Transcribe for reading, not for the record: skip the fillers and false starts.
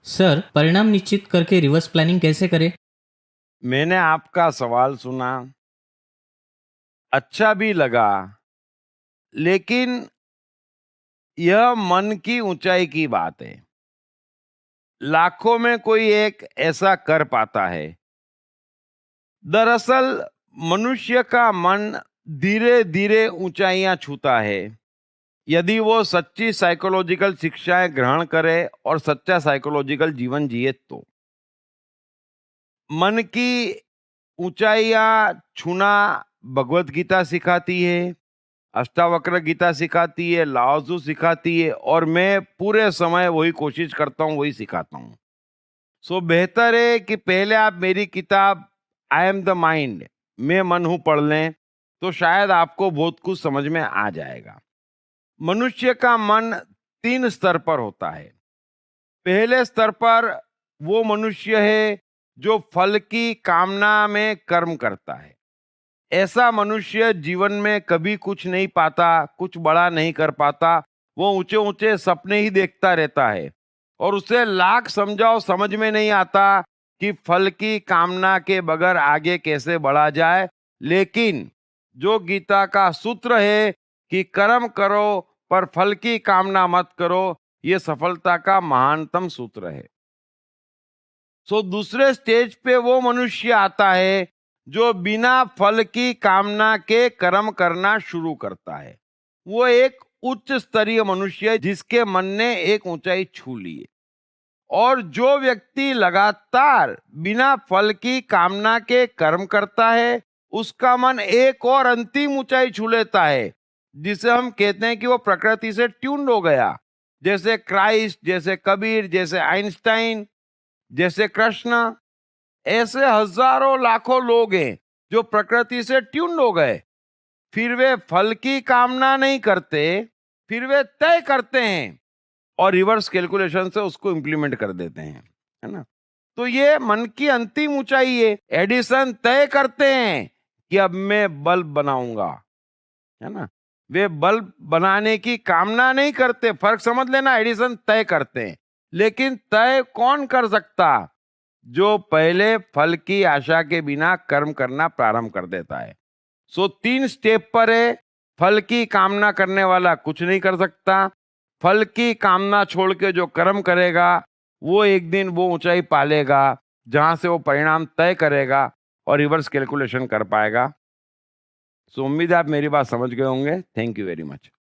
Sir, परिणाम निश्चित करके रिवर्स प्लानिंग कैसे करें? मैंने आपका सवाल सुना, अच्छा भी लगा, लेकिन यह मन की ऊंचाई की बात है। लाखों में कोई एक ऐसा कर पाता है। दरअसल मनुष्य का मन धीरे धीरे ऊंचाइयां छूता है, यदि वो सच्ची साइकोलॉजिकल शिक्षाएं ग्रहण करे और सच्चा साइकोलॉजिकल जीवन जिए तो। मन की ऊंचाइयां छूना भगवत गीता सिखाती है, अष्टावक्र गीता सिखाती है, लाओजू सिखाती है, और मैं पूरे समय वही कोशिश करता हूँ, वही सिखाता हूँ। सो बेहतर है कि पहले आप मेरी किताब आई एम द माइंड, मैं मन हूं, पढ़ लें, तो शायद आपको बहुत कुछ समझ में आ जाएगा। मनुष्य का मन 3 स्तर पर होता है। पहले स्तर पर वो मनुष्य है जो फल की कामना में कर्म करता है। ऐसा मनुष्य जीवन में कभी कुछ नहीं पाता, कुछ बड़ा नहीं कर पाता। वो ऊंचे ऊंचे सपने ही देखता रहता है और उसे लाख समझाओ समझ में नहीं आता कि फल की कामना के बगैर आगे कैसे बढ़ा जाए। लेकिन जो गीता का सूत्र है कि कर्म करो पर फल की कामना मत करो, ये सफलता का महानतम सूत्र है। सो दूसरे स्टेज पे वो मनुष्य आता है जो बिना फल की कामना के कर्म करना शुरू करता है। वो एक उच्च स्तरीय मनुष्य है जिसके मन ने एक ऊंचाई छू ली है। और जो व्यक्ति लगातार बिना फल की कामना के कर्म करता है, उसका मन एक और अंतिम ऊंचाई छू लेता है, जिसे हम कहते हैं कि वो प्रकृति से ट्यून्ड हो गया। जैसे क्राइस्ट, जैसे कबीर, जैसे आइंस्टाइन, जैसे कृष्ण, ऐसे हजारों लाखों लोग हैं जो प्रकृति से ट्यून्ड हो गए। फिर वे फल की कामना नहीं करते, फिर वे तय करते हैं और रिवर्स कैलकुलेशन से उसको इंप्लीमेंट कर देते हैं, है ना। तो ये मन की अंतिम ऊंचाई है। एडिसन तय करते हैं कि अब मैं बल्ब बनाऊंगा, है ना। वे बल्ब बनाने की कामना नहीं करते, फर्क समझ लेना। एडिसन तय करते हैं, लेकिन तय कौन कर सकता? जो पहले फल की आशा के बिना कर्म करना प्रारंभ कर देता है। सो 3 स्टेप पर है। फल की कामना करने वाला कुछ नहीं कर सकता। फल की कामना छोड़ के जो कर्म करेगा, वो एक दिन वो ऊंचाई पालेगा जहां से वो परिणाम तय करेगा और रिवर्स कैलकुलेशन कर पाएगा। सो उम्मीद है आप मेरी बात समझ गए होंगे। Thank you very much.